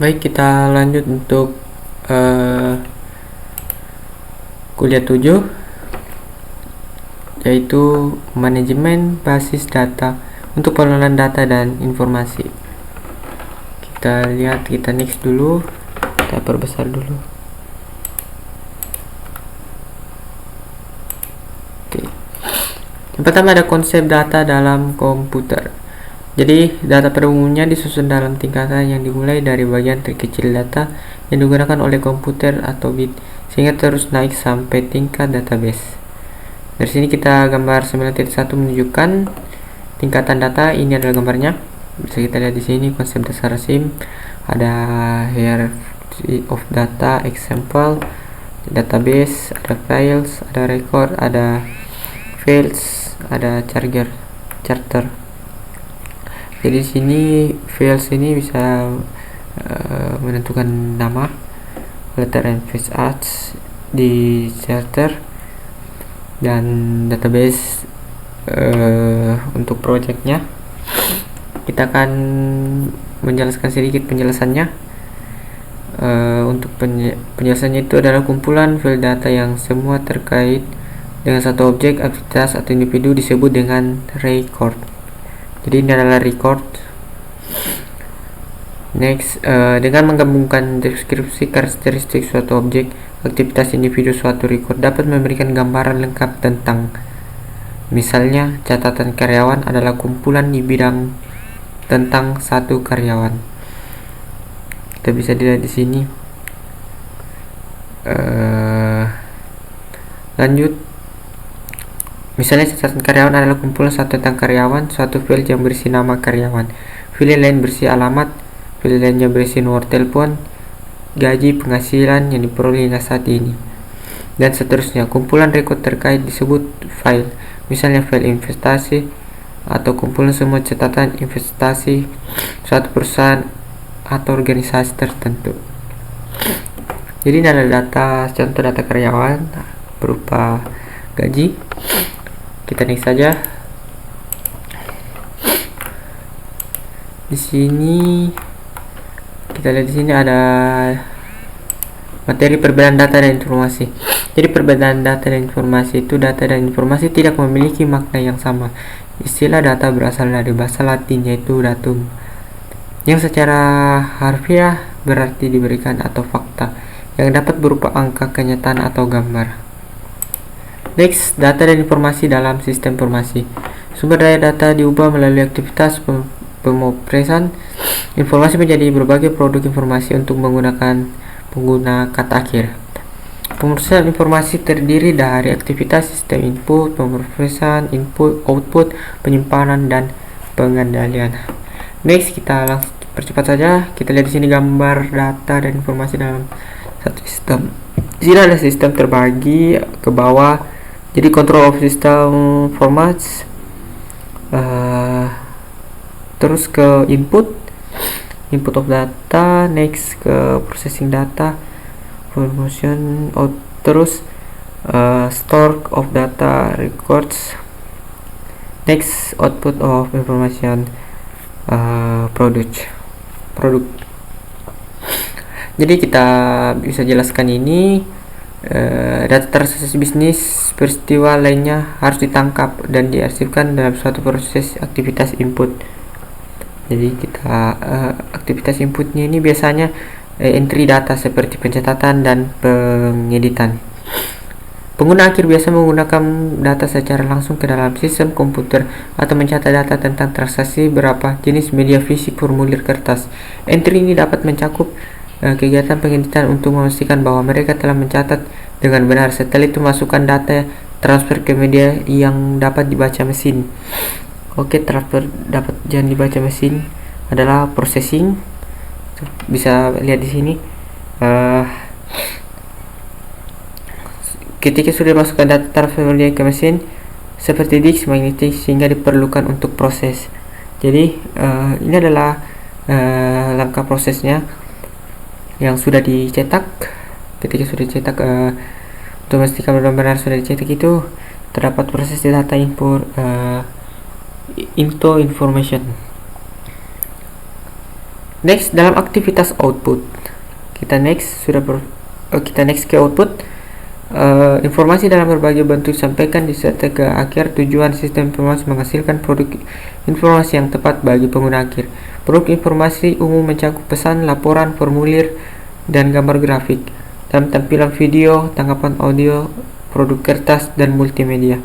Baik, kita lanjut untuk kuliah 7, yaitu manajemen basis data untuk pengelolaan data dan informasi. Kita lihat, kita next dulu, kita perbesar dulu. Oke. Yang pertama ada konsep data dalam komputer. Jadi, data pada umumnya disusun dalam tingkatan yang dimulai dari bagian terkecil data yang digunakan oleh komputer atau bit, sehingga terus naik sampai tingkat database. Dari sini kita gambar 9.1 menunjukkan tingkatan data. Ini adalah gambarnya. Bisa kita lihat di sini konsep dasar SIM. Ada hierarchy of data, example, database, ada files, ada record, ada fields, ada charter. Jadi di sini fields ini bisa menentukan nama, letter and phrase arts di charter, dan database untuk projectnya. Kita akan menjelaskan sedikit penjelasannya. Untuk penjelasannya itu adalah kumpulan file data yang semua terkait dengan satu objek, aktivitas, atau individu disebut dengan record. Jadi ini adalah record. Next, dengan menggabungkan deskripsi karakteristik suatu objek, aktivitas, individu suatu record dapat memberikan gambaran lengkap tentang, misalnya, catatan karyawan adalah kumpulan di bidang tentang satu karyawan. Kita bisa dilihat di sini. Lanjut. Misalnya, catatan karyawan adalah kumpulan satu tentang karyawan, suatu file yang berisi nama karyawan, file lain berisi alamat, file lainnya berisi nomor telepon, gaji, penghasilan yang diperoleh hingga saat ini, dan seterusnya. Kumpulan rekod terkait disebut file, misalnya file investasi, atau kumpulan semua catatan investasi suatu perusahaan atau organisasi tertentu. Jadi ini adalah data, contoh data karyawan berupa gaji. Kita next saja. Di sini kita lihat, di sini ada materi perbedaan data dan informasi. Jadi perbedaan data dan informasi itu, data dan informasi tidak memiliki makna yang sama. Istilah data berasal dari bahasa Latin, yaitu datum, yang secara harfiah berarti diberikan atau fakta yang dapat berupa angka, kenyataan, atau gambar. Next, data dan informasi dalam sistem informasi. Sumber daya data diubah melalui aktivitas pemopresan informasi menjadi berbagai produk informasi untuk menggunakan pengguna kata akhir. Pemrosesan informasi terdiri dari aktivitas sistem input, pemopresan, input, output, penyimpanan, dan pengendalian. Next, kita langsung percepat saja. Kita lihat di sini gambar data dan informasi dalam satu sistem. Di sini ada sistem terbagi ke bawah. Jadi control of system formats, terus ke input of data, next ke processing data, formation out, terus store of data, records, next output of information, product. Jadi kita bisa jelaskan ini. Data transaksi bisnis, peristiwa lainnya harus ditangkap dan diarsipkan dalam suatu proses aktivitas input. Jadi kita aktivitas inputnya ini biasanya entry data seperti pencatatan dan pengeditan. Pengguna akhir biasa menggunakan data secara langsung ke dalam sistem komputer atau mencatat data tentang transaksi berapa jenis media fisik, formulir, kertas. Entry ini dapat mencakup kegiatan pengeditan untuk memastikan bahwa mereka telah mencatat dengan benar. Setelah itu, masukkan data transfer ke media yang dapat dibaca mesin. Oke, transfer dapat yang dibaca mesin adalah processing. Bisa lihat di sini. Ketika sudah masukkan data transfer media ke mesin seperti disk magnetik, sehingga diperlukan untuk proses. Jadi ini adalah langkah prosesnya yang sudah dicetak. Ketika sudah dicetak, untuk memastikan benar-benar sudah dicetak, itu terdapat proses data input into information. Next, dalam aktivitas output, kita next ke output. Informasi dalam berbagai bentuk disampaikan disertai ke akhir. Tujuan sistem informasi menghasilkan produk informasi yang tepat bagi pengguna akhir. Produk informasi umum mencakup pesan, laporan, formulir, dan gambar grafik. Dalam tampilan video, tangkapan audio, produk kertas, dan multimedia.